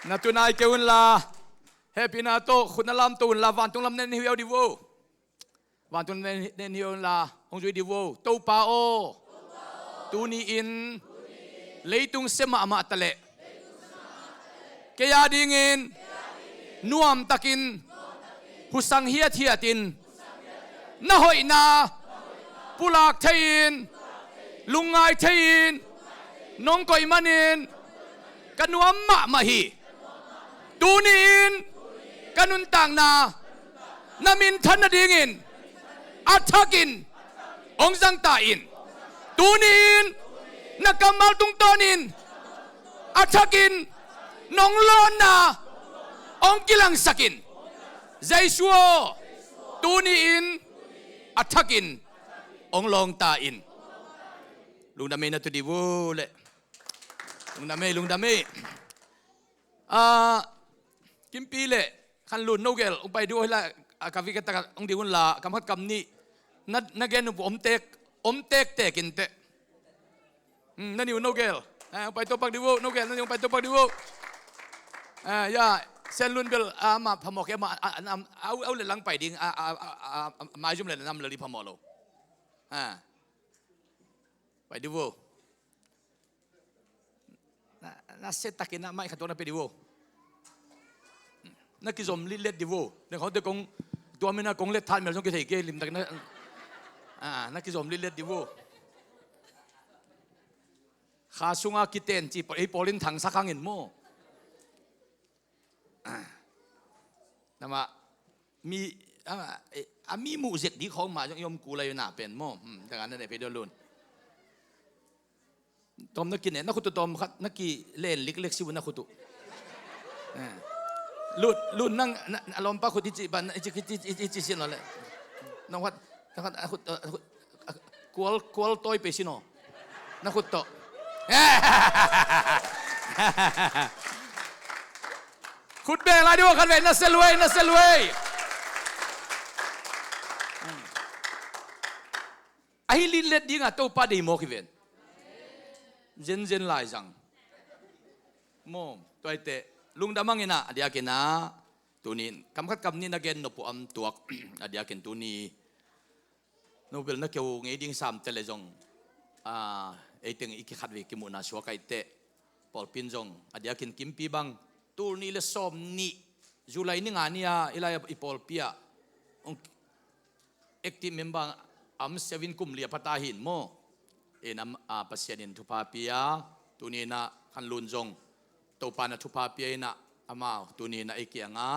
นาตุนายเกวนลาเฮปินาโตคุณนลำตุนลาวันตุงลำเนนฮิวดิโววันตุนเนนฮิวลาฮงจุยดิโวโตปาโอตูนีอินเลยตุงเสมามาตะเลเกียดิงินนวมตะกินหุสังเฮียเทียตินนาหอยนาปุลากเทียนลุงไงเทียนน้องก่อยมันินกันนวมมาฮีตูนีอินกันนุนต่างนามินทันนดิงินอัฐกินองสังตาอินตูนีอินนักกำมัลตุงตอนินอัฐกินน้องลอนนาองกิลังสกินใจชัวตูนีอินอัฐกินองลองตาอินลุงดามีนาตุดิโวเลลุงดามีกิมปีเล่ขันลุนโนเกลองไปดูให้ละกาฟิกตะองดิวุนละกำพัดกำนี้นักเกนุบอมเตกกินเตนั่นอยู่โนเกลไปตัวปักดิโวโนเกลนั่นอยู่ไปตัวปักดิโวยาเซนลุนเบลมาพมอกมาเอาเลยหลังไปดิ้งมาจุ่มเลยนำเลยพมอโลไปดิโวน่าเซตักินน่าไม่ขัดตัวน่าไปดิโวนักกิจอมลิเล็ดดิโวเนี่ยเขาเด็กกงตัวไม่น่ากงเล็ดทานเหมือนช่องกิจเกลิมตักนะนักกิจอมลิเล็ดดิโวข้าสุงอากิเตนจีไอปอลินถังสักครั้งเห็นโม่นั่นว่ามีมูเสกดีของมาจงยมกูเลยน่าเป็นโม่แต่การนั้นเนี่ยไปเดินลุนตอมนักกินเนี่ยนักขุตุตอมครับนักกีเล่นเล็กๆสิวันนักขุตุลุนนั่งอารมณ์ป้าขุติจิบันจิสินอะไรน้องวัดกวลตัวไปสิโนนักขุตุขุดเบงอะไรด้วยกันเว้ยนัสเซลเวยไอ้ลินเล็ดดิ้งอ่ะตัวป้าดีโมกิเวนเจนไล่จังโมตัวไอเตลุงดามังเงินะอดียกินนะตัวนี้คำคัดคำนี้นักเรียนนบอัมตัวอดียกินตัวนี้โนเบลนักเกี่ยวไงดิ้งสามเตเลจงไอติงอีกขัดวิกิมุนาชัวไกเตปอลปินจงอดียกินกิมปีบังตัวนี้เลสอมนี่จุลัยนี่งานนี้อีไลอีปอลปีอะเอ็กติเมมบังอัมเซวินกุมเลียพัตาหินโมปัสยานินทุพาปียตัวนี้นะขันลุนจงตัวปานะทุพาปียนะอามาตัวนี้นะไอเกียงะ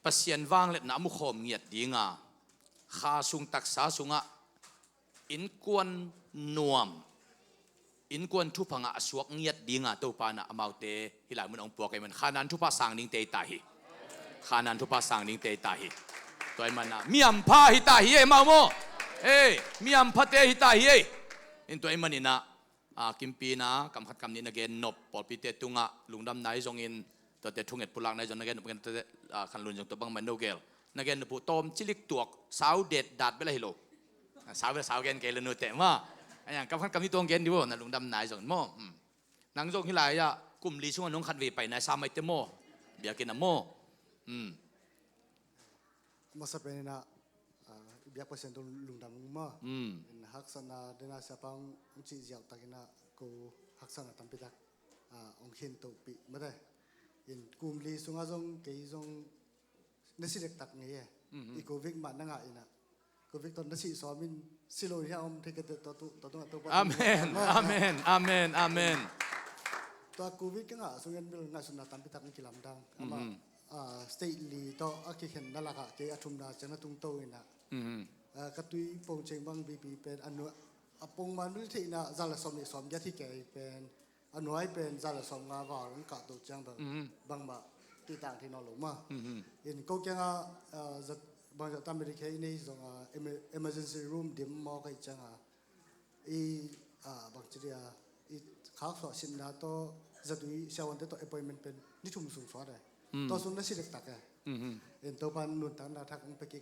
ปัสยันว่างเล็ดนะมุขมเงียดดีงาข้าสุงตักษาสุงะอินกวนนวมอินกวนทุพังะสวกเงียดดีงาตัวปานะอามาเตฮิลามันองปวกไอมันขานันทุพาสังนิงเตตาฮิขานันทุพาสังนิงเตตาฮิตัวไอมันนะมีอัมพาฮิตาฮิเอมาโมมีอัมพัตเตหิตาฮิอินตัวไอมันนี่นะกิมปีนะกำขัดคำนี้นักเรียนนบปอดปีเตตุงะลุงดำไหนจงอินตัวเตทุงเอ็ดปุลังไหนจงนักเรียนเป็นขันลุนจงตัวบังมันโนเกลนักเรียนปุตอมจิลิกตัวสาวเด็ดดัดไปเลยฮิโลสาวเกนเกลนูเตะว่าอย่างกำขัดคำนี้ตัวเกนดิวนะลุงดำไหนจงโม่นังจงฮิลายะกลุ่มลีช่วงน้องขัดวีไปในซาไม่เตโม่เบียกินนะโม่มาสเปนนะbiar pasien tu lungdam rumah, hak sana dena siapa uci jauh tak kena ko hak sana tampi tak ongkin tu pi, mana? In kumli sungai zong kei zong nasi dek tak ni ya, ikovik mana nggak ina, kovik tu nasi suamin silo ya om tiket tu. Amen. Tu kovik nggak sungai bil nggak sunah tampi tak ni kilam dang, ama state li tu akihan nalaka kei atumna cina tung tau ina. กระตุยปงเชงบังบีบีเป็นอนุปงมันวิธีน่ะจาระสมนี่สมยาที่แก่เป็นอนุให้เป็นจาระสมงาวาลงกะตุจังบางมาที่ต่างที่นอนหลงมาเห็นก็แค่จะบางจะทำเป็นแค่นี้ส่งemergency room เดี๋ยวมอกันจังบางทีข้าวสอสินนะตัวจะตุยเช้าวันที่ตัว appointment เป็นนิทุ่มสูงฟ้าได้ตัวสุนัขสิเด็กตักเห็นตัวพันนุ่นตันนาทักไปเกี่ย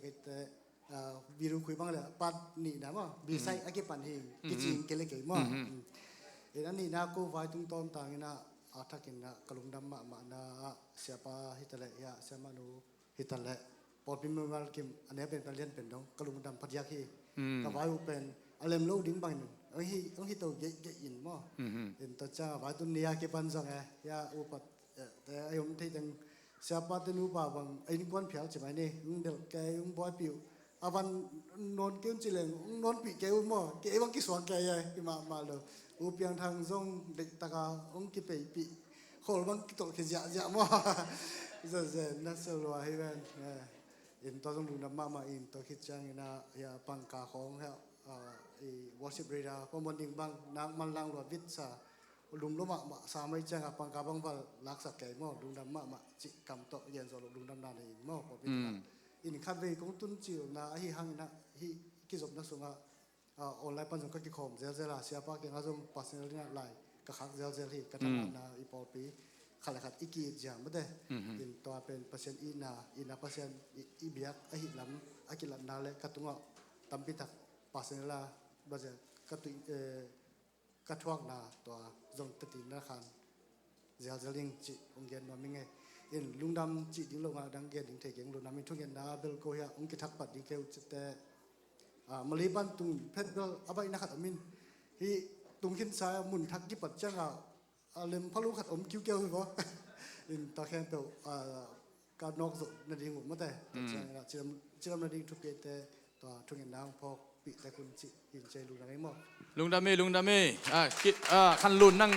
วิรุคุยบ้างเลยปัดนี่นะมั้งบิไซอากิปันหิงกิจิงเกล็ดเกยมั้งเอ็นอันนี้นะกูไว้ตุ้งต้นต่างนะ ถ้ากินนะกลุ่มดำมานะเสียปาฮิตาเละยาเสียมานูฮิตาเละพอพิมพ์มากิมอันนี้เป็นการเรียนเป็นน้องกลุ่มดำพัทยาคีกับว่าเป็นอะไรโลดิ้งบังนึงฮิตัวเยอะอินมั้งอินตัวจ้าว่าตุนียาเก็บปันสังยาอุปัตแต่ไอ้ผมที่ตั้งsiapa tu lupa bang ini pun pial cuma ni undel kayak boy piu awan non kiun cileng non pi kayak mo kayak bang kiswang kayak malu upiang thang zong dek taka kipe pi khol bang kitok kerja mo jadi nasel wah hiban in to zong dum ma in to kitchang ina ya pangka khong ha worship leader pemonding bang nang malang lo vit saลุงล้มมาสามไม่แจ้งกับปังกาบังว่าลักษณะแก่มั่วลุงดำมาจิกำโตเย็นสโลลุงดำนานอีมั่วพอเป็นอินคัดเวกงตุนจิวนะฮิฮังนะฮิกิจสมนักสงฆ์ออนไลน์ปันสงฆ์กิคอมเซลเซล่าเสียปากเก่งอาจจะปัสเซลนี่ไลน์กระขักเซลเซลที่กระทำนาอีปอปีขัดขัดอีกีจางไม่ได้อินตัวเป็นเปอร์เซ็นต์อินาเปอร์เซ็นต์อีเบียกฮิลำกิลันนาเลกระตุ้งตั้มพิทักปัสเซลล่าบัจเจกระตุ้งกระทวงนาตัวจงติดนะครับเจ้าจะลิงจิองเกนว่าไม่ไงเอ็นลุงดำจิดิ้งลงมาดังเกนดิ้งเทเกงลุงดำมีทุกอย่างนาเบลโกเฮียองค์กิทักปัดดิ้งเกลจิตแต่มาลีบันตุงเพชรเบลอาบัยนักขัดอมินฮีตุงขินสายมุนทักกิปัดจังเล่มพะลุขัดอมคิวเกลเหรอเอ็นตาแคนเปลการนอกสุดนาดิ้งหุ่นมาแต่จังจิรำนาดิ้งทุกเกตแต่ตัวทุกอย่างนาพอปีแต่คุณจิหินใจลุงดำไม่หมดลุงดำมีคันลุนนั่ง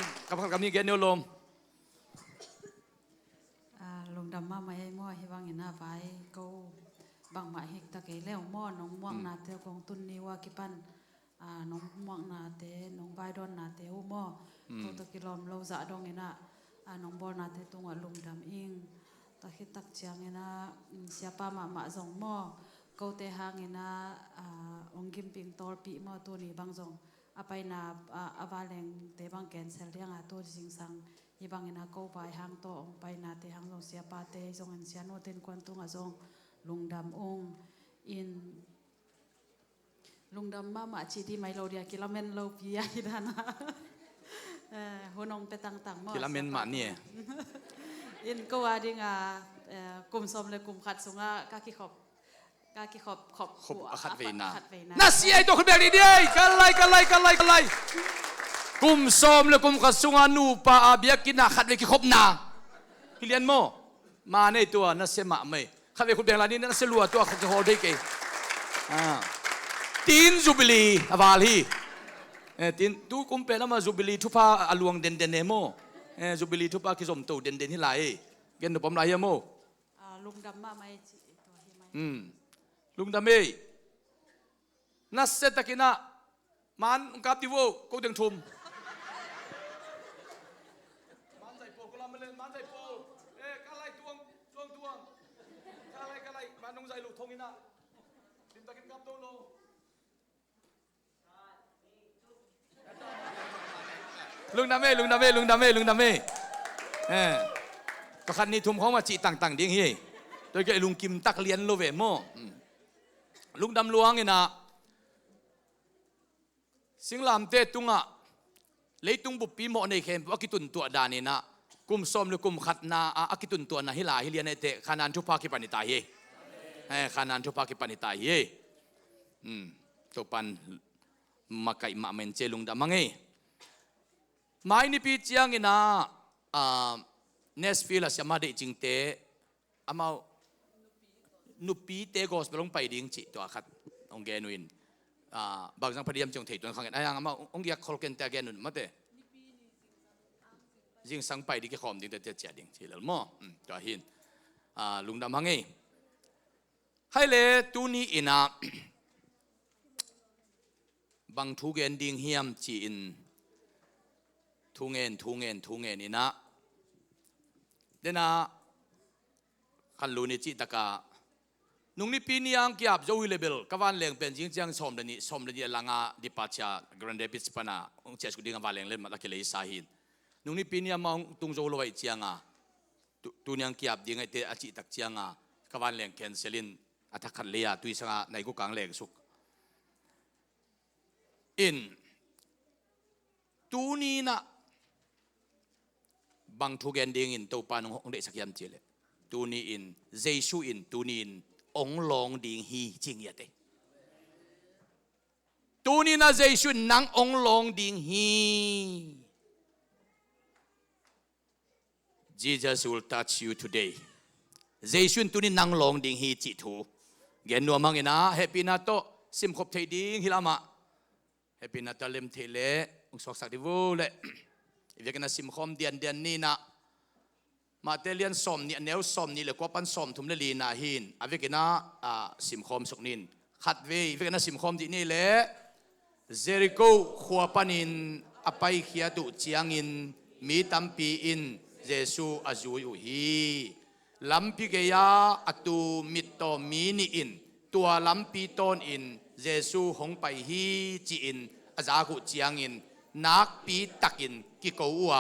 กับนี่แกเนียวลมลุงดำมาไม่ให้มั่วให้วางเห็นหน้าไฟก็บางหมายเฮกตะเกแล้วมั่วน้องม่วงนาเตกองตุนนี่ว่ากิปันน้องม่วงนาเตน้องใบดอนนาเตหูมั่วเขาตะกิลอมเราจะดองเห็นน้องบอนาเตตรงลุงดำอิงตะคิดตักเชียงเห็นเสียป้ามาส่งมั่วเขาเตหางเห็นองกิมปิงตอลปีมั่วตัวนี้บางส่งapa ina avaleng te bang cancel dia ngatur sing sang ibang ina ko pai hang to ong pai na te hang long siapa te song an siano ten kwan tu ngazong lungdam ong in lungdam ma chi di mai lo dia kilamen lo pia idana honong petang tang mo kilamen ma ni in ko wa ding kum som le kum khat sunga ka ki khopกาขอบขัดเวนาน่าเสียตัวคนแบบนี้ดิกันไล่กุมซ้อมเลยกุมขัดสุงานูปาอาเบียกินขัดเวกิขบนาฮิเลียนโมมาในตัวน่าเสียมาไม่ขัดเวคนแบบนี้น่าเสียลัวตัวเขาจะโหดได้กี่ตีนจูบิลีอาวาลีตีนตู้กุมเป็นแล้วมาจูบิลีทุพาอลวงเด่นเนโมจูบิลีทุพาคิสมตูเด่นที่ไหลเกินตัวผมไหลยโมลุงดำมาไม่ลุงดำเมย์นัสเซตตะกินะมันกับดิโวกูดึงทุ่มมันใส่โปกุลามันเลยมันใส่โปกะไลตวงกะไลมันต้องใส่ลูกทงนี่นะดินตะกินกับโตโลลุงดำเมย์ก็คันนี้ทุ่มเขามาจีต่างๆดิ้งเฮ้โดยแกลุงกิมตักเลียนโลเวโมลุงดำลวงนี่นะสิงลามเตตุงะเลยตุงบุปปีโมในเข้มว่ากิตุนตัวดานี่นะกุมส้มหรือกุมขัดนาอากิตุนตัวนะฮิลาฮิเลียนเตขานานทุพากิปานิตาเยขานานทุพากิปานิตาเยตัวปันมาไก่มาเมนเจลุงดำมังเอไม่นี่ปีเจียงนี่นะเนสฟิลส์ยามาเดจิงเตอามานุปีเตโกสไปลงไปดิ้งจิตัวขัดองเกนุอินบางสังพยายามจงเถิดตัวขังกันไอ้ยังอามาองเกียคอลเกนเตเกนุนมาเตยิงสังไปดิ้งแค่ขอมดิ้งเตเจียดิ้งที่เหลือมั่วตัวหินลุงดำฮังเอให้เลตูนี้อินะบางทุเกนดิ้งเฮียมจีอินทุเงินอินะเดน่าขันลูนิจิตะกานุ่งนี่ปีนี้ยังเกี่ยวกับโจวิเลเบลกวันเลี้ยงเป็นจริงจังสมเดนี่ลังอาดิปัชชาแกรนเดปิสปนาองเจสุดิ้งวันเลี้ยงเล่นมาตะเกเลยสาหินนุ่งนี่ปีนี้มองตุงโจลอยเจียงตุนยังเกี่ยวกับดิ้งไอเตอจิตักเจียงกวันเลี้ยงแคนเซลินอัตขันเลียตุยสังในกุกังเลี้ยงสุกอินตูนี้นะ บางทุกอย่างดิ่งอินตัวปานองเดสักยามเจเลตูนีอินเจซูอินตูนีอินองลองดิ่งฮีจริงยัดเตตูนีน่าเจซูนังองลองดิ่งฮี Jesus will touch you today เจซูตูนีนังลองดิ่งฮีจิตูเกณฑ์นัวมังเงินะเฮปินาโตซิมขบเทดิ่งฮิลามาเฮปินาโตเลมเทเลองสอกสักดิวูเลอีเวกันนะซิมคอมเดียนนี่นะมาเตเลียนสมนี่แนวสมนี่เลยกว่าปันสมทุ่มเลลีนาหินอีเวกันนะซิมคอมสุกนินขัดเวอีเวกันนะซิมคอมที่นี่เลยเจริโกขัวปันินอภัยเขียตุเจียงอินมีตัมปีอินเยซูอาจูอุฮีลัมพิเกียอตูมิตโตมีนี่อินตัวลัมปีตอนอินเยซูหงไปฮีจีอินอาจากุเจียงอินนักปีตักอินกิโกวัว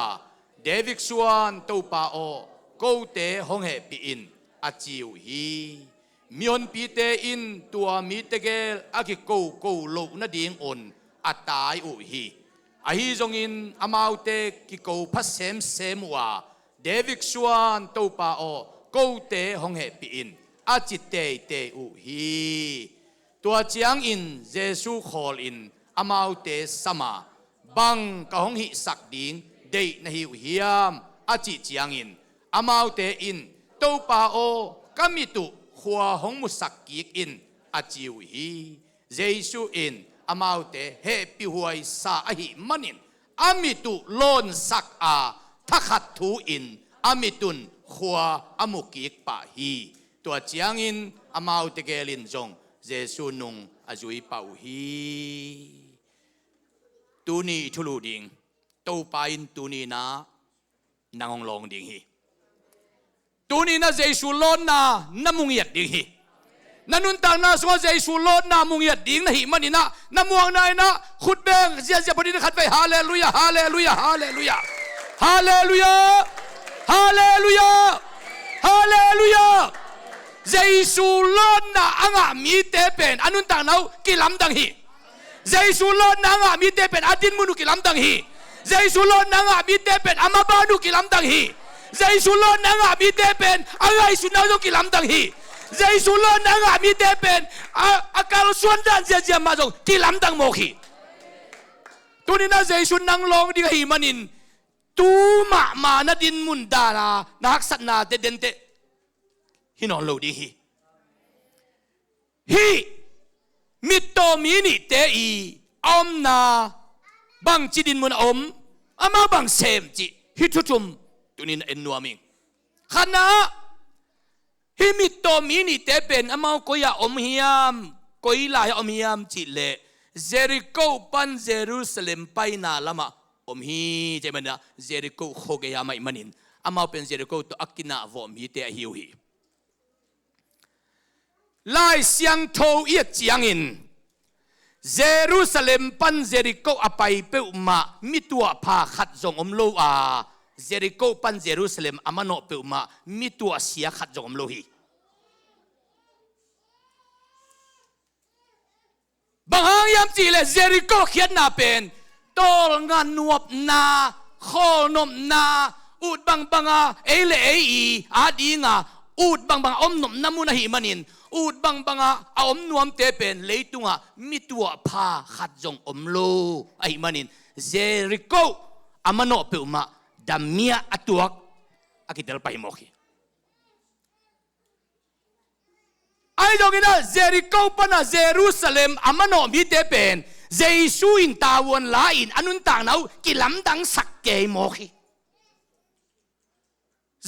เดวิกส่วนตูปาโอกูเตหงเหปีอินอาจิวฮีมีอนปีเตอินตัวมีเตเกลอากิโกลูกนาดิ่งอนอาตายอุฮีอาฮีจงอินอามาวเตกิโกพัสเซมว่าเดวิกส่วนตูปาโอกูเตหงเหปีอินอาจิเตอุฮีตัวเจียงอินเยซูขอลอินอามาวเตสมาบังกะหงหิสักดิ่งเดยนหิวเฮียมอาจิเจียงอินอามาวเตอินตูปาโอกามิตุขัวหงมุสักกิกอินอาจิวฮีเยซูอินอามาวเตเฮปิหวยสาอหิมันินอามิตุโลนสักอาทักขัดทูอินอามิตุนขัวอามุกิกปะฮีตัวเจียงอินอามาวเตเกลินจงเยซูนุงอาจุยเป่าฮีตูนีทุลูดิงตูปาอินตูนีนะนางองลองดิงฮีตูนีนะเจสุลอนนะน้ำมุงยัดดิงฮีนันุนต่างนะสวะเจสุลอนนะมุงยัดดิงนะฮีมันนี่นะน้ำมวงนายนะขุดเบงเสียพอดีนะขัดไปฮาเลลูยาฮาเลลูยาฮาเลลูยาฮาเลลูยาฮาเลลูยาฮาเลลูยาเจสุลอนนะอ่างมีเตเป็นอนุนต่างนะกิลำดังฮีเจสุลอนนางมีเตเป็นอาดินมุนุกิลำดังฮีเจสุลอนนางมีเตเป็นอามาบานุกิลำดังฮีเจสุลอนนางมีเตเป็นอะไรสุนาโนกิลำดังฮีเจสุลอนนางมีเตเป็นอากาลส่วนด้านเจียมาจงกิลำดังโมขีตัวนี้นะเจสุนางลองดีฮีมันินตูมานาดินมุนดานานักสัตนาเตเดนเตฮินอนโลดีฮีมิตโตมีนี่เตอีอมนาบังจิดินมุนอมอามาบังเซมจิฮิทุจุมตุนินเอ็นนัวมิงขณะฮิมิตโตมีนี่เตเป็นอามาโกยาอมฮิยามโกยลายอมฮิยามจิเลเจริโกปันเยรูซาเล็มไปนาละมาอมฮิเจมันนะเจริโกโคเกยาไม่มันินอามาเป็นเจริโกตัวอักกินาวอมฮิเตฮิวฮีลายเสียงโทเอียจียงอินเยรูซาเล็มปันเจริโกอภัยเปอุมามิตัวพาขัดจงอมโลอาเจริโกปันเยรูซาเล็มอามาโนเปอุมามิตัวเสียขัดจงอมโลฮีบางยามจีเลเจริโกเขียนนาเป็นตอลงานนวบนาขอนมนาอุดบังเอเลเออาดีงาอุดบังอมนมน้ำมุนหิมันินอูดบังอมนวมเตเป็นเลยตุงะมิตัวพาขัดจงอมโลไอมันินเจริโกอามาโนเปอุมาดามียอตัวอากิเดลไปโมกีไอจงกินะเจริโกปนะเยรูซาเล็มอามาโนมีเตเป็นเจสุอินตาวันลาอินอนุนต่างนาวกิลำดังสักเกยโมกี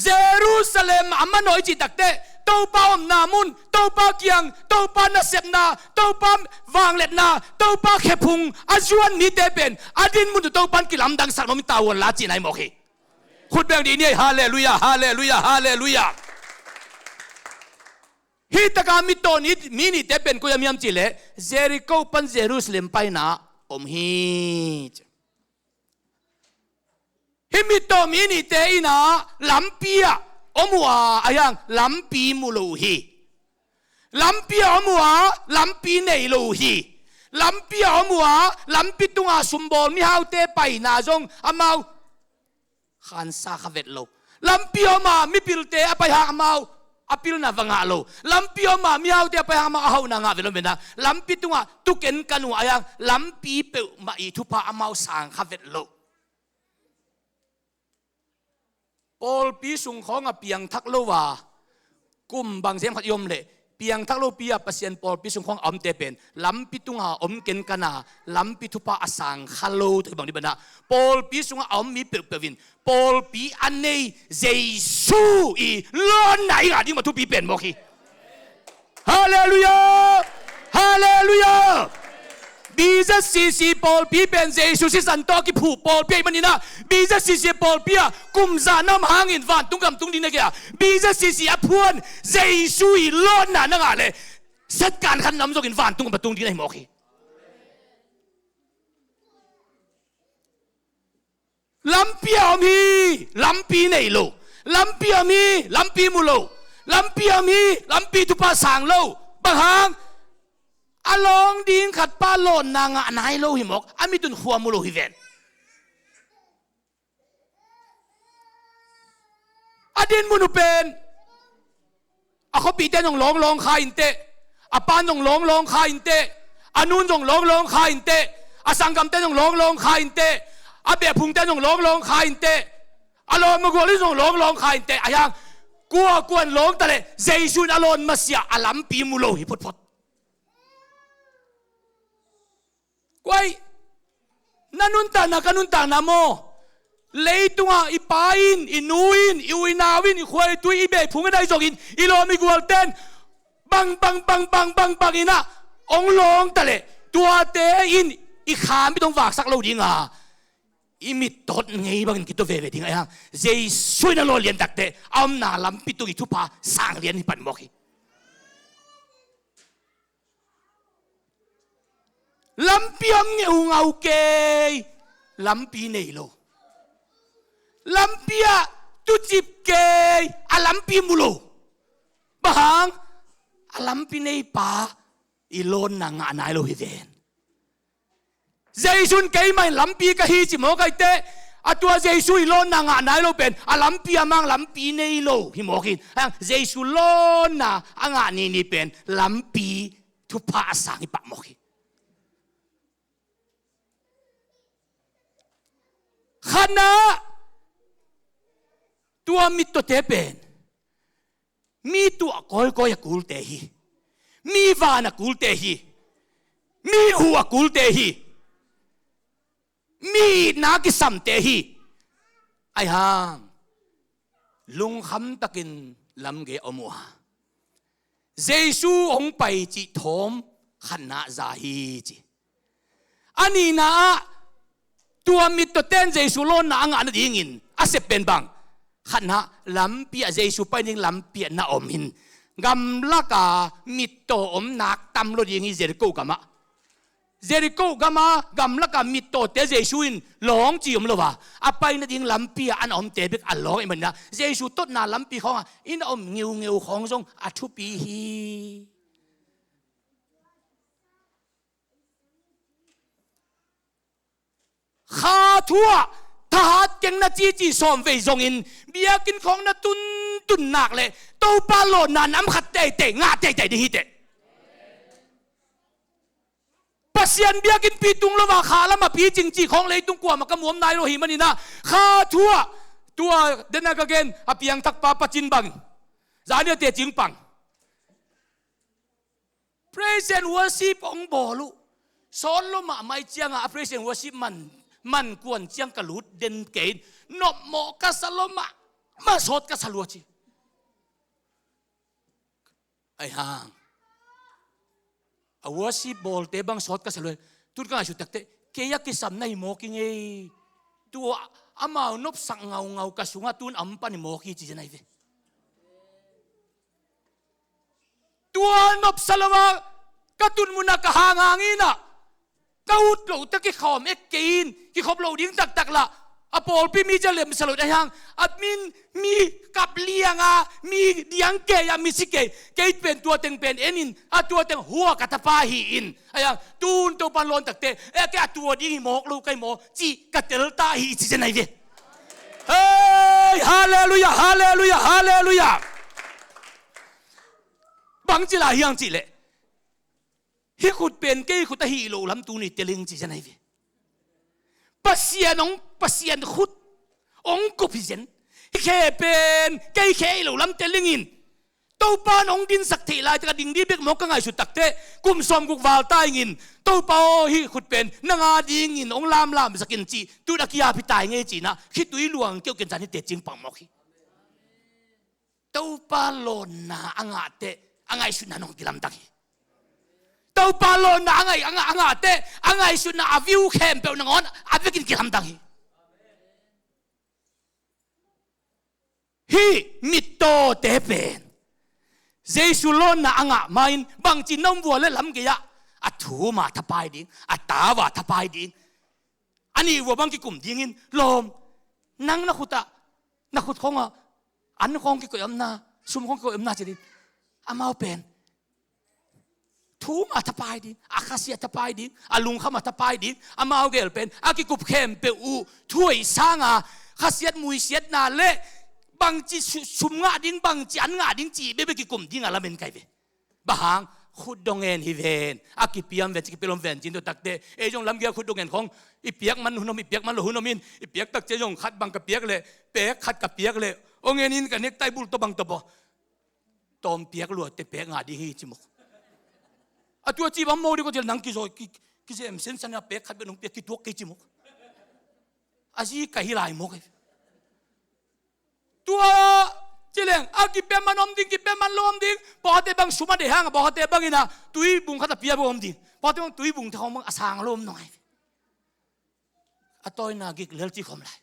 เยรูซาเล็มอามาโนอิจิตักเตตูปาอมนามุนตูปาเกียงตูปานาเซบนาตูปาวางเล็ดนาตูปาเขพุงอาจวนมีเตเป็นอาดินมุนตูปันกิลำดังสักนมิตาวันลาจีนายโมกีขุดเบงดีนี่ฮาเลลูยาฮาเลลูยาฮาเลลูยาฮิตกามิโตนิมินิเตเป็นกุยามียมจิเลเจริโกปันเยรูซาเล็มไปนาอมฮีฮิมิโตมินิเตอินาลัมปียอมัวอายังลัมปีมุลูฮีลัมปีอมัวลัมปีเนลูฮีลัมปีอมัวลัมปีตุงอาสุมบอลมิฮาวเตไปนาจงอามาว ขันซาขเวทโลลำปีอมามีปิลเตอไปหาเมาอปิลนาวังอาโลลำปีอมามีเอาเตอไปหามาเอานางาเวลเมนะลำปีตุงะตุเกนกันวะยังลำปีเปมาอีทุพะอามาสังขเวทโลปอลปีสุงของอเปียงทักโลวากุมบางเสียงขัดยมเล่เปียงทักโลปียปัสยันปอลปีสุงของอมเตเป็นลำปีตุงะอมเกนกันนาลำปีทุพะอาสังขโลถึงบางทีบรรดาปอลปีสุงะอมมีเปลวินปอลปีอันนี้เจซูอีล้อนไหนกันที่มาทุปีเป็นโมกีฮาเลลูยาฮาเลลูยาบีจะซีปอลปีเป็นเจซูสิสันโตกิผูปอลปีมันนี่นะบีจะซีปอลปีอะกุมจาน้ำหางอินวันตุงกำตุงดินนะแกบีจะซีอพวนเจซูอีล้อนน่ะนั่งอะไรสัดการขันน้ำจกินวันตุงกำตุงดินให้โมกีลำปีอามีลำปีไหนโลลำปีอามีลำปีมุโลลำปีอามีลำปีทุพาสังโลบางหางอลองดิ้งขัดปาโลนางะนายโลหิมอกอามิตุนขัวมุโลหิเวนอดินมุนุเป็นอาเขาปีเต้นจงร้องคายอินเตอาปานจงร้องคายอินเตอานุนจงร้องคายอินเตอาสังกัมเต้นจงร้องคายอินเตอาเบียพุงเต้นจงร้องคายอินเตอารมณ์มากวนลิจงร้องคายอินเตอายังกลัวกวนร้องแต่เลยเจสุนอารมณ์มาเสียอาลัมปีมุโลหิพดกวยนันุนตานักนุนตานาโมเลยตัวอีปาอินอีนูอินอีวินาวินอีควายตัวอีเบพุงก็ได้จกินอีโลมิกวลเต้นบังอินะองลงแต่เลยตัวเตอินอีขาไม่ต้องฝากสักโลดิงอ่ะอีมิดตดไงบางกิตเวเวดิงไอ้ฮะเจสุนอโลเลียนตักเตอมนาลัมปิตุกิทุพาสังเลียนฮิปันโมกีลำปีอมเงาเงาเกยลำปีเนโลลำปีอะตุจิบเกยอาลำปีมุโลบางอาลำปีเนปาอีโลนนางานายโลฮิเวนเจสุนเกยไม่ลำปีกะฮีจิโมกไอเตอะตัวเจสุอีโลนนางานายโลเป็นอาลำปีอะมังลำปีเนโลฮิโมกินเจสุโลนนะอ่างานนี่เป็นลำปีทุพาสังอิปะโมกิขณะตัวมิตรเตเป็นมีตัวก้อยกูลเตหีมีวานะกูลเตหีมีหัวกูลเตหีมีนากิสัมเตหีไอ้ห่างลุงคำตะกินลำเกอมัวเจซูองไปจิทอมขณะซาฮีจิอันนี้นะตัวมิตรเต้นเจสุโลนนางานดิ่งินอาเซเป็นบังขณะลำเปียเจสุไปนิ่งลำเปียนาอมินกำลักามิตรอมนักตำรวจยิงเจริโกกามะเจริโกกามะกำลักามิตรเตเจสุอินหลงจีอมเลวะอาไปนั่งดิ่งลำเปียอันอมเตบิกอัลลอฮ์ไอ้มันนะเจสุต้นนาลำเปียของอินอมเงียวของทรงอัทุปีฮีข้าทั่วทหารเก่งนาจีสอมเวจงอินเบียกินของนาตุนหนักเลยโตปาโลนาน้ำขัดเตะงาเตะดีฮิเตปัสยันเบียกินปีตุงละว่าขาละมาปีจริงจีของเลยตุงกว่ามากระหม่อมนายโลหิมันนี่นะข้าทั่วตัวเดนนักเกนอภิยังทักปาปจินบังจานเดียเตะจิงปัง praise and worship องบอลุสอนลมาไม่เจียงอ่ะ praise and worshipมันกวนเจียงกะลุดเด่นเกณฑ์นบหมอกะสลมะมาสดกะสลัวจีไอ้ห่างอวสิบอลเตบังสดกะสลัวตุนกะชุดตักเตเกียกิสัมในหมอกิงเอตัวอามานบสังเงากะสุงะตุนอัมปันหมอกิจีจะไหนเวตัวนบสลมะกะตุนมุนักะหางางินะกอุดโลตะกิขอมเอ็กกินกิขบโลดิ้งตักละอปอลพี่มีจะเล่มสลดไอ้ยังอัดมินมีกับเลียงมีเดียงเกยมีสิเกยเป็นตัวเต็งเป็นเอ็นินตัวเต็งหัวกัตฟาฮีอินไอ้ยังตูนตัวปานลนตักเตะแกตัวดิ้งหมอกลูกไก่หมอจีกัตเตลตาฮีจีจะไหนเวเฮ้ ฮาเลลูยาฮาเลลูยาฮาเลลูยาบางจีลาเฮียงจีเล่ฮิคุดเป็นเกย์คุดตะฮีโลลำตูนี่เตลิงจีจะไหนวิปัสยานองปัสยานขุดองกุพิเซนแค่เป็นเกย์แค่โลลำเตลิงอินตัวป้านองดินสักทีลายจะกระดิ่งดีเบกมกง่ายสุดตักเตะกุมสมกุกวาลใต้งินตัวป้าฮิขุดเป็นนางาดิ่งอินองลามสักินจีตัวนักยาพิตายเงี้ยจีนะคิดตัวหลวงเกี่ยวกันจานี่เตจิงปังมอกตัวป้าโลนาอ่างเตะอ่างไอสุดนั่นองกิลำตักตัวป้าโลนาอ่างเตะอ่างไอสุดน่ะวิวเข้มเปล่านังอนอาเวกินกิลำตักฮิมิโตเตเป็นเจสุลอนนะอ่างมาอินบางจีน้องวัวเล่ลำกี่ยะอัฐูมาทับไปดิ้งอัตตาวะทับไปดิ้งอันนี้วัวบางกี่กลุ่มดิ้งอินลมนั่งนักขุดของอ่ะอันของกี่ก็ยำนาซุ่มของกี่ก็ยำนาจะดิ้งอามาเป็นทูมาทับไปดิ้งอาคาเซียทับไปดิ้งอาลุงเขามาทับไปดิ้งอามาเกลเป็นอากิกุบเข้มเปอูถ้วยสร้างอ่ะคาเซียมุยเซียนาเล่บางจีชุมงาดิ้งบางจีอันงาดิ้งจีเบบกี่กลุ่มดิ้งอะไรเป็นไงเบบางขุดดงเงินฮิเวนอากิเปียมเวนจิกิเปลมเวนจินตัวตักเตเอจงลำเกียขุดดงเงินของอีเปียกมันหุ่นมีเปียกมันหุ่นมินอีเปียกตักเจยงขัดบางกับเปียกเลยเปียกขัดกับเปียกเลยโอเงินนินกันเน็กไตบุลตัวบางตัวบ่ตอมเปียกหลวดแต่เปียกงาดิ้งฮิจิมุกอะตัวจีบัมโมดิก็จะนั่งกิโซกิเซมเซนสันอาเปียกขัดเป็นหงเปียกกิตัวกิจิมุกอาจีไก่ฮิลายมุกตัวเจริญอากิเปมันอมดิ้งกิเปมันลมดิ้งพอเตบังสุมาเดหังพอเตบังอินะตุยบุงขัดเปียบอมดิ้งพอเตบังตุยบุงทองมังอาสางลมหน่อยอะตัวน่ากิกเลี้ยจีคอมเลย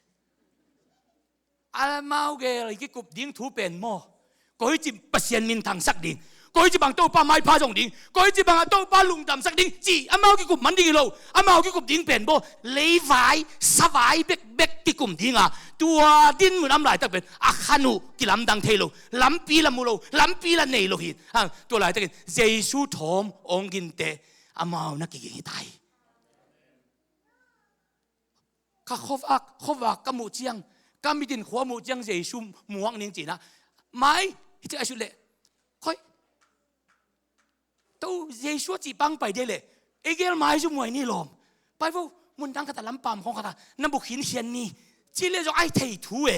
อามาโอเกลกิกุบดิ้งทูเป็นโมก็ให้จิปัสยันมินทางสักดิ้งก็ให้จิบังตัวป้าไม้พาจงดิ้งก็ให้จิบังตัวป้าลุงดำสักดิ้งจีอามากิกุบมันดิ้งโลอามากิกุบดิ้งเป็นโมเลยไว้สบายเบกกิกุมดิ้งอ่ะตัวดินมันน้ำลายตะเป็นอาคานุกิลำดังเทโลลำปีละมูโลลำปีละเนโลหินตัวลายตะกินเจสุทอมองกินเตอามานักกินตายข้าขวักกมูเจียงกำมิดินขัวมูเจียงเจสุม่วงนิ่งจีนะไม่ที่จะอาชุเล่ค่อยตัวเจสุจีบังไปได้เลยเอเกลไม่ชุ่มวยนี่ลมไปว่ามุนดังกระตาลำปามของกระตาน้ำบุกหินเชียนนี่จีเล่จงไอเททูเอ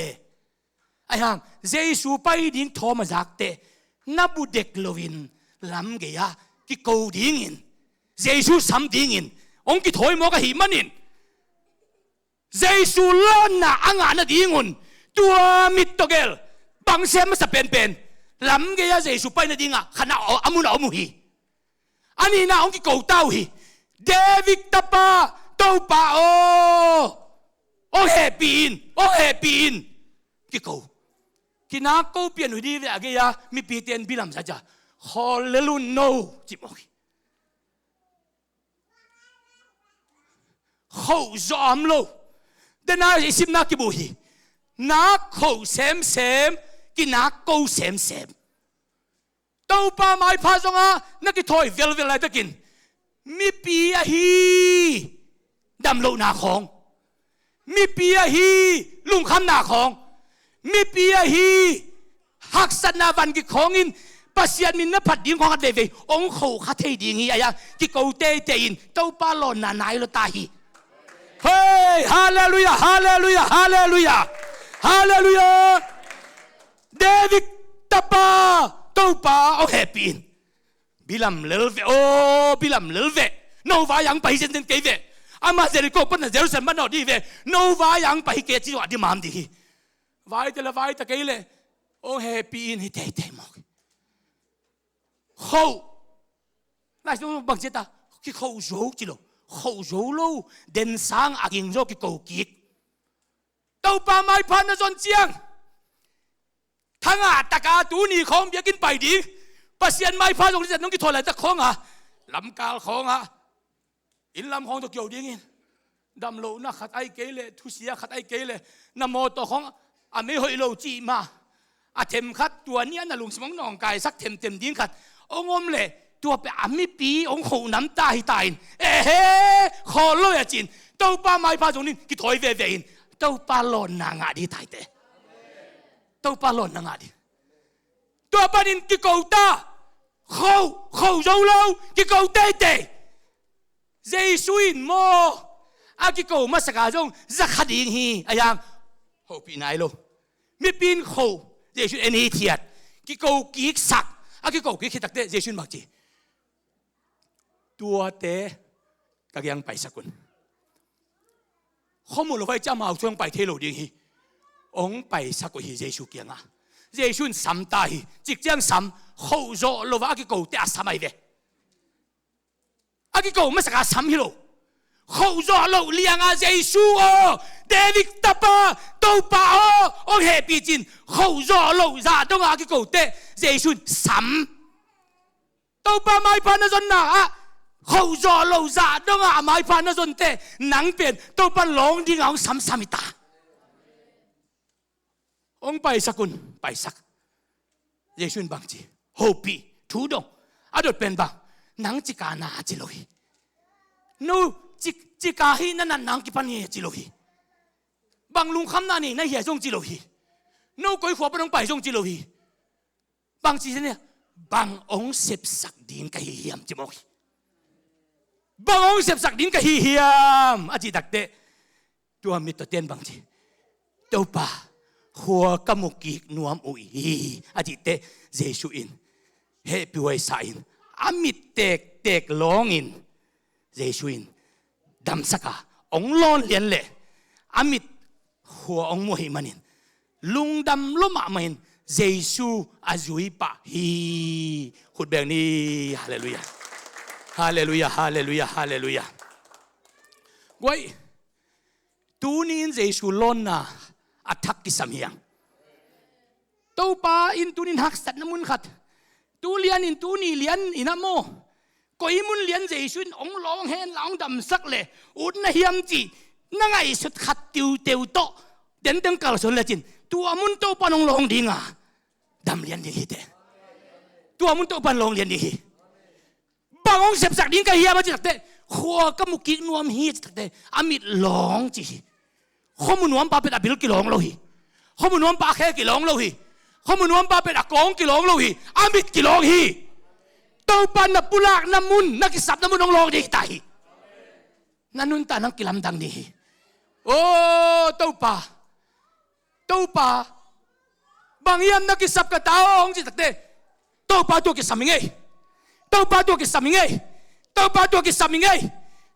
ไอฮังเจสุไปดิ้งทอมาจากเตนับบุเด็กโลวินลำเกียกิโกดิ้งอินเจสุซ้ำดิ้งอินองกิถอยมอกะหิมันอินเจสุล้อนน่ะอ่างน่ะดิ้งอุนตัวมิดตเกลบางเซมมันจะเป็นลำเกียเจสุไปน่ะดิ้งอ่ะขณะอามุนอามุฮีอันนี้น่ะองกิโกเต้าฮีเดวิดตาปาโตปาโอเฮปีนกิโกกินาโกเปลี่ยนหุ่นดีเลยอะเกียมีปีเตียนบิลามซะจ้ะฮอลเลลูโนจิมอกเขาจอมโลเดน่าอิสิมนักกิบุฮีนักเขาเซมกินักโกเซมโตปาไม่พาจงอ่ะนักกิถอยเวลอะไรตะกินมีปีอะฮีดำโลนาของมีปียฮีลุงคำนาของมีปียฮีหักสันนาวันกิของอินปัสยันมินนพัดดิ้งของอัดเลวีองเขาขัดเทดิ้งฮีอะไรกิโกเตอินเต้าปาลอนนานายโลตาฮีเฮ้ยฮาเลลูยาฮาเลลูยาฮาเลลูยาฮาเลลูยาเดวิดตาปาเต้าปาโอเฮปีนบิลัมเลลเวโอบิลัมเลลเวโนวายังไปเส้นเกเวอามาเจริโกปั้นเจริญสันมันเอาดีเวโนวายังไปเกจิวัดดีมามดีวายแต่ละวายตะเกยเลยโอเฮปีนให้เตะมอกเขาน่าจะบางเจตาที่เขาโจจิโลเขาโจโลเดินสางอากิงโจกิโกกิกเต้าปาไม้พันนะจนเจียงทั้งตะกาตูนี่ของเบียกินไปดีปัสยันไม้พันตรงนี้จะน้องกิโทอะไรตะของอ่ะลำกาลของอ่ะอินลำของตัวเกี่ยวดิ้งอินดำโลนะขัดไอเกลทุเสียขัดไอเกลนโมตัวของอเมหอยโลจีมาอาเทมขัดตัวเนี้ยนะลุงสมองนองกายสักเทมดิ้งขัดองมเลยตัวไปอามิปีองหูน้ำตาให้ตายเอ้เฮ้ขอโลยจินเต้าป้าไม้พาตรงนี้กิถอยเวอินเต้าป้าหลอนนางาดีตายเต tàu pa lon na nga di tua pa din ki cầu ta khâu dâu lâu ki cầu tê tê Zeisu in mo a ki cầu mà saka jong za khading hi ayang ho pi nai lo mi pin khâu Zeisu en hi thiat ki cầu ki sak a ki cầu ki khitak te Zeisu mak chi tua te ka yang pai sakun khomu lo vai cha mau chuang pai the lo ding hi ong pai sakoi hi Zeisu kianga Zeisu sam ta hi chik chang sam khâu zo lo wa ki cầu te a samai ve a ki cầu mà saka sam hi lo khâu zo lo liang a Zeisu o David Topa Topa o ong he pi chin khâu zo lo za dong a ki cầu te Zeisu sam Topa mai pa na zon na a khâu zo lo za dong a mai pa na zon te nang pen Topa long ding ang sam samita ong pai sakun pai sak Zeisu bang chi hopi thu dong adot pen bang nang chi ka na chi loi no chi ka hi na nang ki pan hi chi loi bang lung kham na ni na hi jong chi loi no koi khwa pa dong pai jong chi loi bang chi ne bang ong sep sak din ka hi hiam chi mo bang ong sep sak din ka hi hiam a chi dak te tua mi to ten bang chi to pa khua kamuki nuam ui a chi te Zeisu in he piwai sa in amit tek Lawng in Zeisu in dam saka ong lon lian le amit khua ong mo hi manin lung dam loma main Zeisu azui pa hi khut beng ni hallelujah hallelujah hallelujah hallelujah goi Tuni in Zeisu lon na athak ki samhiang Topa in tunin hak sat namun khat tu lian in Tuni lian inamo koi mun lian Zeisu ong Lawng hen Lawng dam sak le ut na hiam chi na ngai sut khat tiu teu to den teng kal son la chin tu amun Topa nong Lawng dinga dam lian di hi te tu amun Topa Lawng lian di hi bangong sep sak ding ka hiam chi te khua ka muki nuam hi chi te amit Lawng chi khomu nuam pa pet abil ki Lawng lo hi khomu nuam pa khe ki Lawng lo hi khomu nuam pa pet akong ki Lawng lo hi amit ki Lawng hi Topa na pulak na mun na kisap na mun ong Lawng di tai nanun ta nang kilam dang ni oh Topa bangyam na kisap ka taong chi takte Topa tu ki samingai Topa tu ki samingai Topa tu ki samingai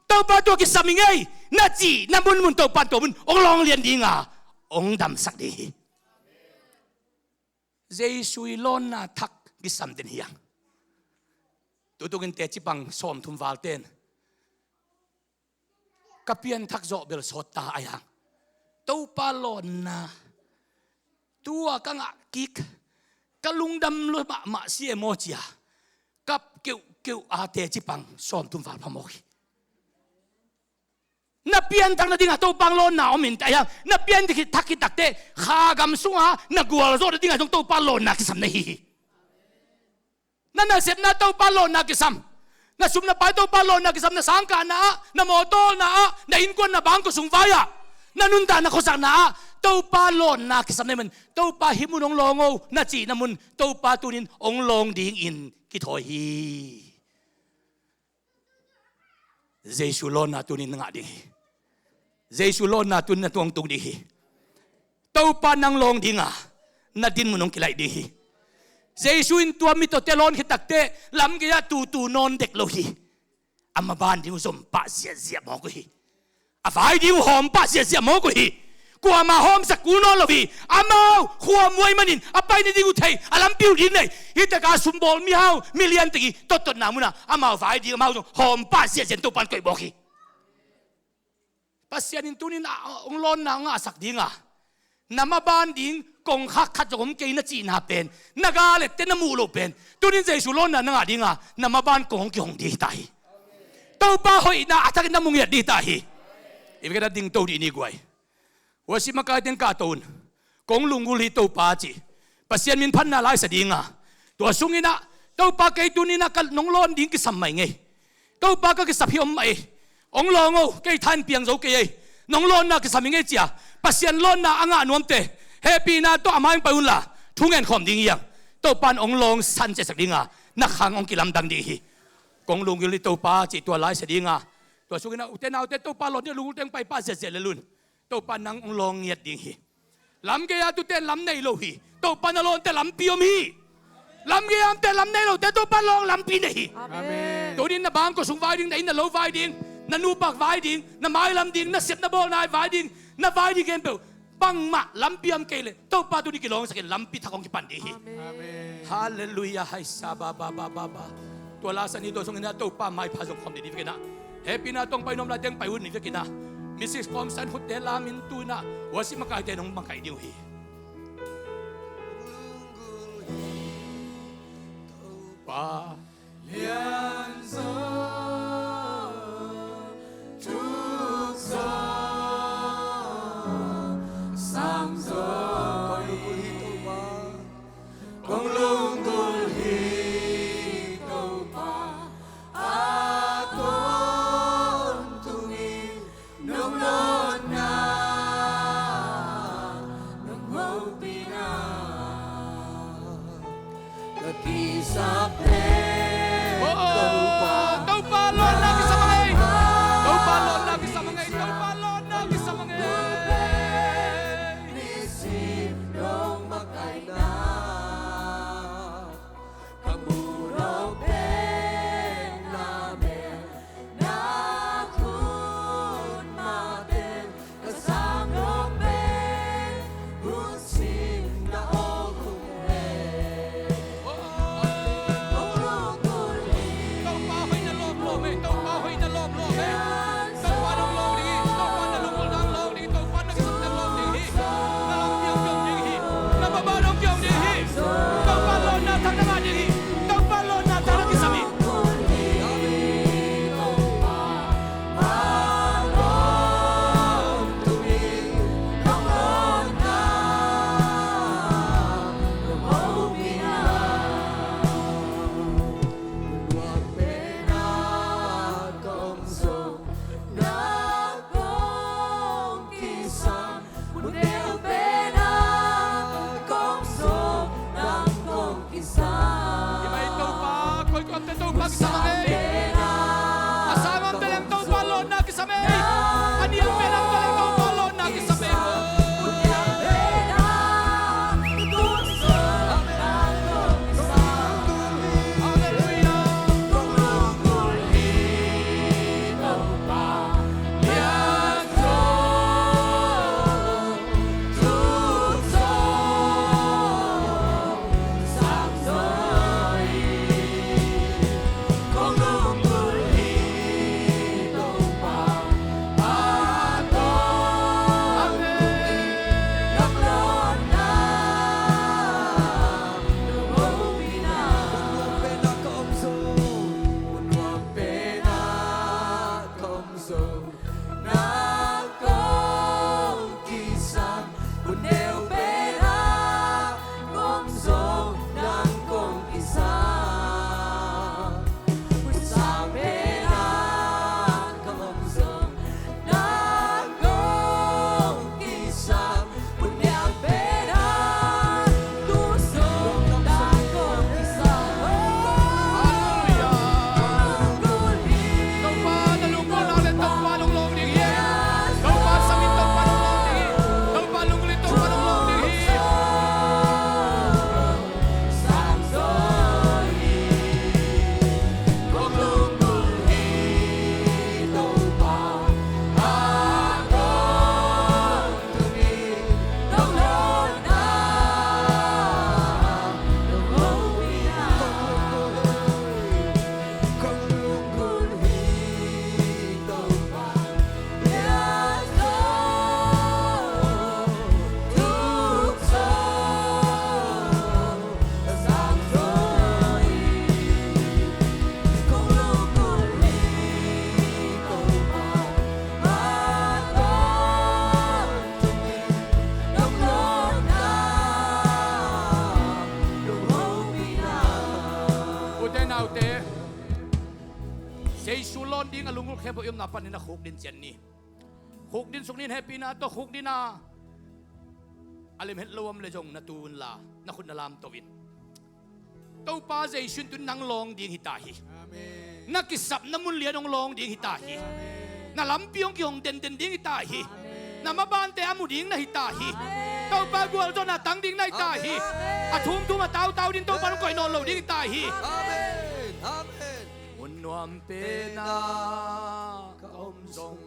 Topa tu ki samingai na chi na mun Topa to mun ong Lawng lian di nga ong dam sak di Zeisu lon na thak ki sam den hiang tutugin te chipang som thum wal ten kapian thak zo bel sota ayang Topa lon na tua kanga kik kalung dam lo ma si mo chia kap keu a te chipang som thum wal phamoi na pian tang na dinga Topa lon na omin ayang na pian dikit thaki takte kha gam sunga na gual zo dinga jong Topa lon na kisam nei na sep na Topa lon na kisam na sum na pa Topa lon na kisam na sangka na motol na inkon na bangko sungvaya na nunta na khosak na Topa lon na kisam nei man Topa himunong longo na chi na mun Topa tunin ong Lawng ding in ki thoi hi Zeisu lon na tunin nga di Zeisu lon na tun na tuang tung di Topa nang Lawng dinga na din munong kilai di Zeisu in tua mi to telon hitakte lam gaya tu non dek lo hi amaban di uzom pa sia mo ko hi afai di hom pa sia mo ko hi kwa ma hom sa kuno lo hi amau khua muai manin apai ni di uthai alam piu din nei hitaka sumbol mi hau million tigi tot na muna amau fai di amau hom pa sia jen to pan koi bo hi pasian in tunin ong lon na nga sak dinga namaban ding kong khat jom ke na chi na pen naga le te na mu lo pen tunin Zeisu lon na nga dinga namaban kong ki hong di tai Topa hoi na atak na mung ya di tai ibigada ding to di ni guai wasi maka den ka ton kong lungul hi Topa chi pasian min phan na lai sa dinga to sungina Topa ke tunina kal nong lon ding ki samai nge Topa ka ki saphiom mai ong Lawng o ke than piang zo ke nong lon na ki saminge chia pasian lon na anga nuam te happy na to amang paun la thungen khom ding yang to pan ong long san che sak dinga na khang ong kilam dang di hi kong lung li to pa chi to lai se dinga to sugina uten autte to pa lon lung teng pai pa se se le lun to pan nang ong long yet ding hi lam ge ya tu ten lam nei lo hi to pan lon te lam piom hi lam ge am te lam nei lo te to pan long lam pi nei Amen. to din na bang ko sung vai ding na in na lo vai ding na nu pak vai ding na mai lam ding na sep na bol nai vai ding na vai ding khempeuh bang ma lam piam ke le to pa tu di kilong sa ken lam pi thakong ki pan di hi Amen. hallelujah hai sa ba ba ba ba ba to la sa ni do sung na to pa mai pa sung khom di di na happy na tong pai nom la teng pai un ni ke na Mrs. Komsan hut de la min tu na wasi makai te nong makai diu hi pa lian zo chuk zo sam zo kong lung gul hi to pa akon tungi nong non na nong hopi na kakisap Topa lon lagi sa mga Topa lon lagi sa mga Topa lon lagi sa mga Nisip nong makay na Kamurog din namin Nakun matin Kasamlog din Unsin na ogumin Topa hoy na lom lom Topa hoy na lom lom Topa nong lom di Topa na lungol ng lom di Topa na kisap ng lom di Na lam piyong piyong di Na baba nong piyong di Topa lon na tang na di Topa lon na tang na kisami Ibay Topa koy ko te Topa kisama Asama ang beleng Topa lon na kisame Ani ang beleng Topa lon na kisame Zeisu lon ding alungul khempeuh yom napan na khuk din chen ni khuk din sung nin happy na to khuk din na alim het lawam le jong natun la na khun nalam towin Topa Zeisu tun nang Lawng ding hitahi nakisap namun lian ng Lawng ding hitahi na lampiong kiyong den ding hitahi na mabante amuding na hitahi Topa gual jo na tang ding na hitahi atum tau din Topa ng koy nolo ding hitahi Amen. Amen. unwam pena kaomsong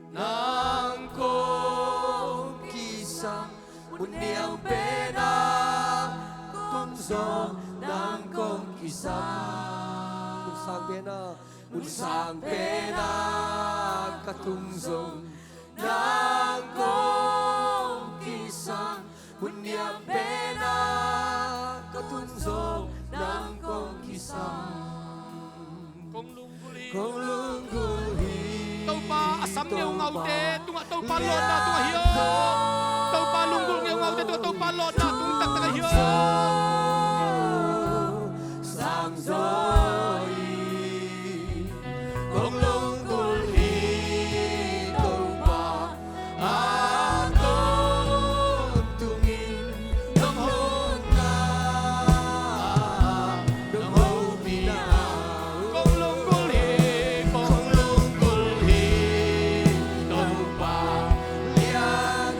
nang kong Kisang Uniang pena Tumsong ng kong kisang Unsang pena Katungsong ng kong kisang Uniang pena Katungsong ng kong kisang kong lungguli Kong lungguli Topa asam niyo ngaute tunga Topa lon na tunga hiyo Topa lunggul niyo ngaute tunga Topa lon na tung tak tak hiyo Sang Zoi Kong lunggul hi Topa Aton tungin Nong hon na Nong ho pina kong lunggul hi Kong lunggul hi Topa Liang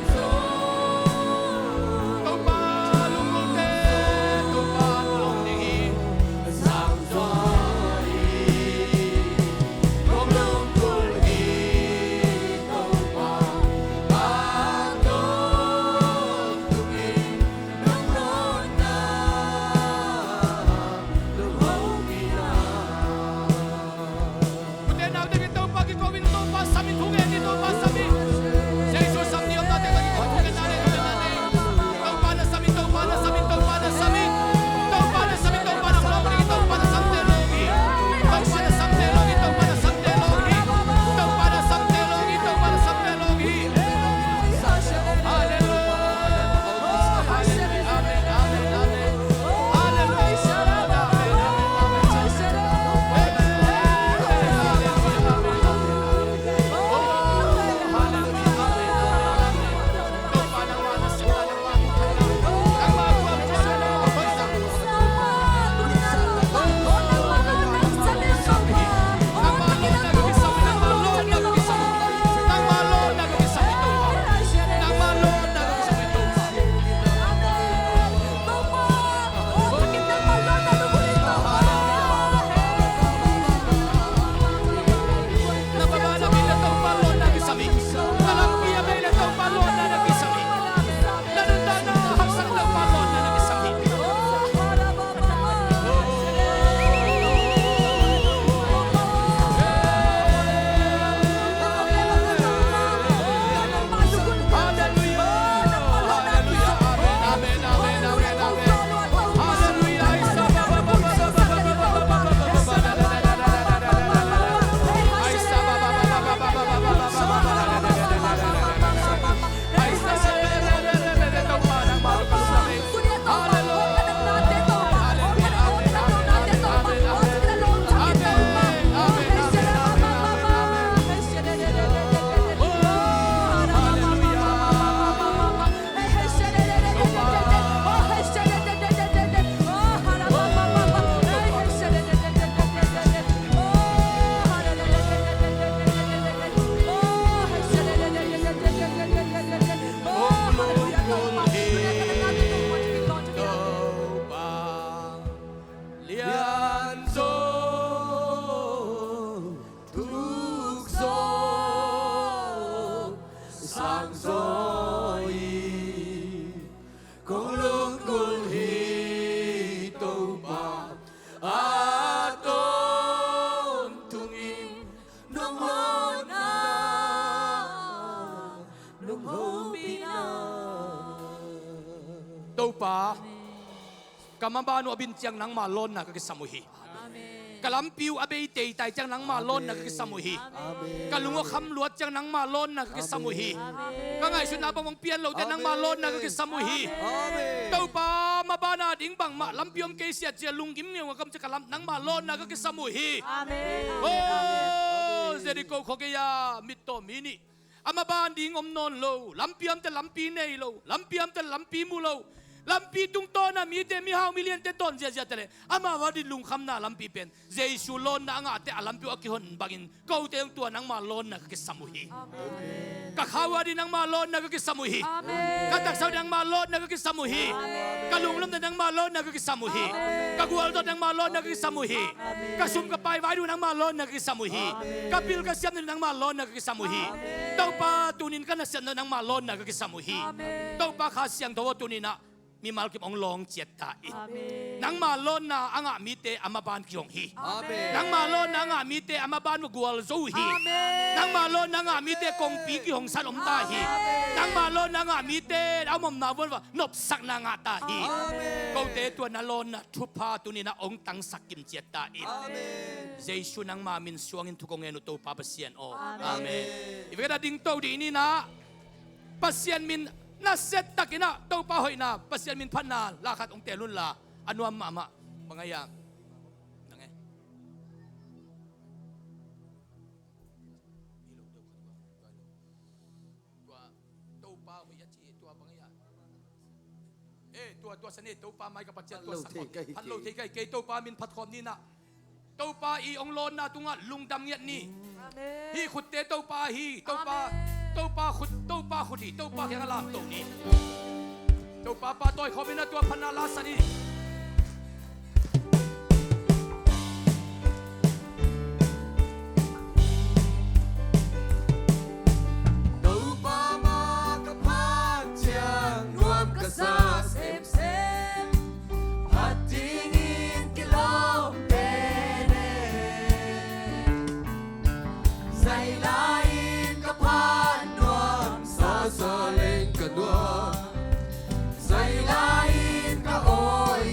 Topa lunggul te Topa long ding hi Sang Zoi Kong lunggul hi Topa Aton tungin Nong hon na Nong ho pina Puten na din Topa ki kovin Topa sami thungen ni Topa sami Zeisu sam niyo na te lagi thungen na ne Topa na sami Topa na sami Topa na sami Topa na sami Topa na long ding Topa na samte longi Topa na samte longi Topa na samte longi Topa na samte longi Topa na samte longi Sang Zoi Kong lunggul hi Topa Aton tungin Nong ho na Nong ho pina Topa kamambano abin tiyang nang malon na kagisamuhi kalampiu abay tay tay tiyang nang malon na kagisamuhi kalungo kamluat tiyang nang malon na kagisamuhi kangay sunabang mong pian lo din nang malon na kagisamuhi Topa mabana ding bang malampiom kay siya tiya lunggim niyo ngam tiya kalam nang malon na kagisamuhi oh jadi ko kogaya mito mini อามาบานดีงอมนอนโลลำปีมแต่ลำปีเนยโลลำปีมแต่ลำปีมูโลลำปีตุงโตนะมีเตมีฮาวมีเลียนเตต้นเสียเลยอามาวันดีลุงคำน่ะลำปีเป็นเจสุลอนนะงาเตอลำปีอักขิหนบักินเก้าเตงตัวนังมาลอนนะก็กิสมุฮีกะขาวดีนังมาลอนนะก็กิสมุฮีกะตักสาวนังมาลอนนะก็กิสมุฮีกะลุงลำนังมาลอนนะก็กิสมุฮีกะกัวลตนังมาลอนนะก็กิสมุฮีกะซุ่มกะไปไว้ดูนังมาลอนนะก็กิสมุฮีกะปิลกะเสียมนังมาลอนนะก็กิสมุฮีเต้าปาตุนินกันนะเสียมนังมาลอนนะก็กิสมุฮีเต้าปาขาเสียงตัวตุนินะมีมาลกิมองลองเจ็ดตาอินังมาลอนนะอ่างมีเตอามาบานกิองฮีนังมาลอนนะอ่างมีเตอามาบานกัวลโซฮีนังมาลอนนะอ่างมีเตกงปีกิองสัลอมตาฮีนังมาลอนนะอ่างมีเตอามอมนาวนว่านบสักนางาตาฮีกูเตตัวนาลอนนะทุพาตุนีนะองตังสักกิมเจ็ดตาอิเจสุนังมามินสวงอินทุกองเงินตัวปาเปเซียนโออาเมนอีกแล้วดิ่งโตดีนี่นะเปเซียนมินน่าเสร็จตักินะเต้าป้าหอยนะปัสยามินพันนาลาขัดองเตลุนลาอนุมามะบางอย่างนั่งไงตัวเต้าป้าหอยยัดจีตัวบางอย่างตัวสนิทเต้าป้าไม่กับปัจจัยตัวสักคนพันโลเทไกเกยเต้าป้ามินพัดคอมนี่นะเต้าป้าอีองโลนนะตุงะลุงดำเงียดนี่ฮีขุดเตเต้าป้าฮีเต้าป้าขุดเต้าป้าขุดที่เต้าป้าแข่งลามตรงนี้เต้าป้าต้อยเขาเป็นตัวพันนาลาสนีเต้าป้ามากระพาเจียงรวมกระซาเซมเซพัดจิงอินกิโลเตเนใส่ลายกระพานวมซาซาเลงกระดัวใส่ลายกระโอย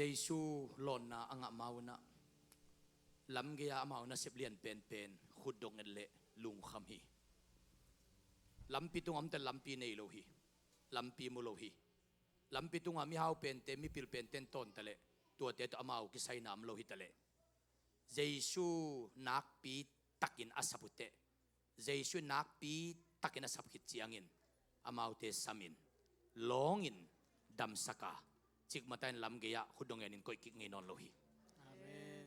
Zeisu lon na anga mau na lam gaya mau na seblian pen khudong le lung kham hi lampi tung am te lampi nei lo hi lampi mu lo hi lampi tung am mi hau pen te mi pil pen ten ton tale tua te to amau ki sai nam lo hi tale Zeisu nak pi takin asapute Zeisu nak pi takin asap khit chiangin amau te samin longin dam saka chik matain lam gaya khudong yanin koi ki ngai non lo hi amen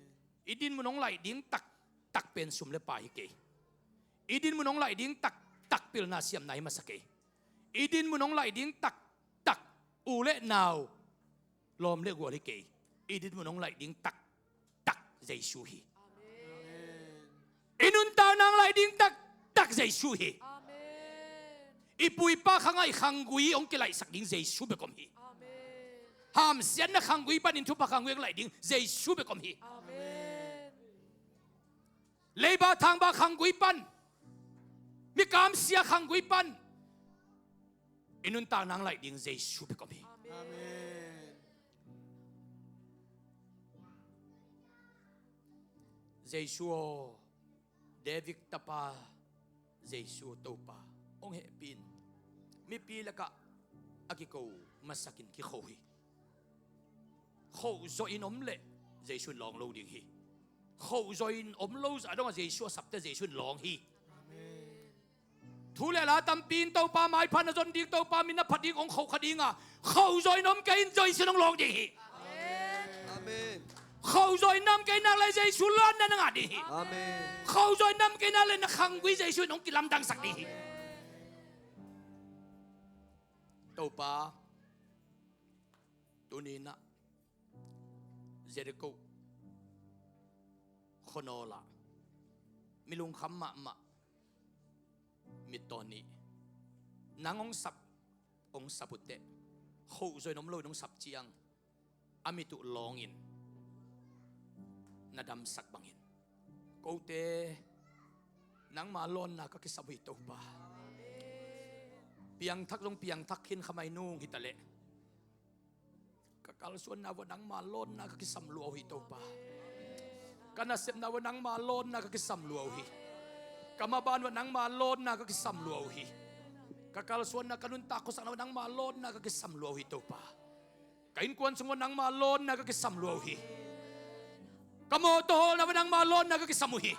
idin munong lai ding tak pen sum le pa hi ke idin munong lai ding tak pil na siam nai masake idin munong lai ding tak u le naw lom le go li ke idin munong lai ding tak Zeisu hi amen inun ta nang lai ding tak Zeisu hi amen ipui pa khangai khangui ong ki lai sak ding Zeisu be kom hi ham sian na khangui pan in thupha khangui lai ding Zeisu be kom hi amen leiba thang ba khangui pan mi kam sia khangui pan inun ta nang lai ding Zeisu be kom hi amen Zeisu David tapa Zeisu Topa ong he pin mi pi laka akiko masakin ki khohi kho zo in om le Zeisu long lo ding hi kho zo in om lo za dong Zeisu sap te Zeisu long hi amen thu le la tam pin Topa mai phan zon dik Topa min na phading ong kho khadinga kho zo in om kain Zeisu long ding hi amen amen kho zo in nam kain nang le Zeisu lon na nga di hi amen kho zo in nam kain na le na khangui Zeisu ong kilam dang sak di hi Topa Tuni na Jericho Khonola Milung khamma ma Mitoni Nangong sap ong sapute Kho zoi nom lo nong sap chiang Amitu longin Nadam sak bangin Kote Nang malon na kakisabuhi Topa Piang tak long piang tak hin khamay nung hitale kakalsuan na wanang malon na kakisamluaw hi Topa kanasip na wanang malon na kakisamluaw hi kamaban wanang malon na kakisamluaw hi kakalsuan na kanuntakos na wanang malon na kakisamluaw hi Topa kainkuan sung wanang malon na kakisamluaw hi kamotohol na wanang malon na kakisamuhi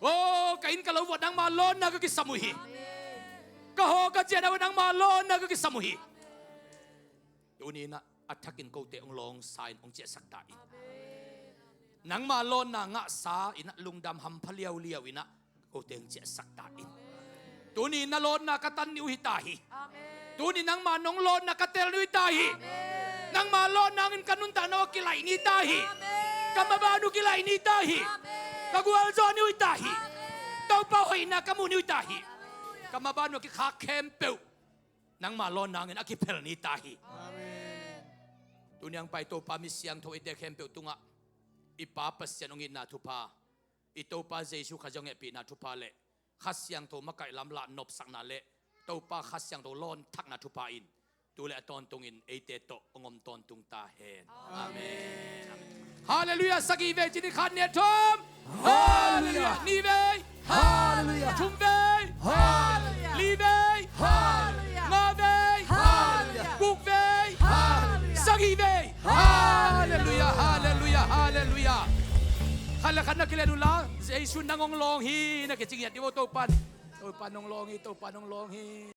oh kain kalaw wanang malon na kakisamuhi kaho kajian na wanang malon na kakisamuhi Tuni na atakin ko te ong long sign ong che sakta in nang malon na nga sa ina lungdam hampaliaw liaw ina ko te ong che sakta in Tuni na lon na katan ni uhitahi Tuni nang manong lon na katel ni uhitahi nang malon nangin kanunta na kilay ni tahi kamabano kilay ni tahi kagual zo ni uhitahi Topa hoy na kamu ni uhitahi kamabano ki khempeuh nang malon nangin akipel ni tahi Tunyang pa ito pa misyang to ite khempeuh tunga ipapas yan ongin na thupha ito pa Zeisu kajong epi na thupha le khasyang to makai lam la nop sak na le to pa khasyang to lon thak na thupha in tule aton tungin ite to ongom ton tung ta hen amen hallelujah sagi ve jini khan ne thom hallelujah ni ve hallelujah thum ve hallelujah li ve hallelujah ma ve hallelujah kuk ve Sagive hallelujah hallelujah hallelujah khala khana kilenula Zeisu nangong long hi na kichingyat di mo Topa nong long hi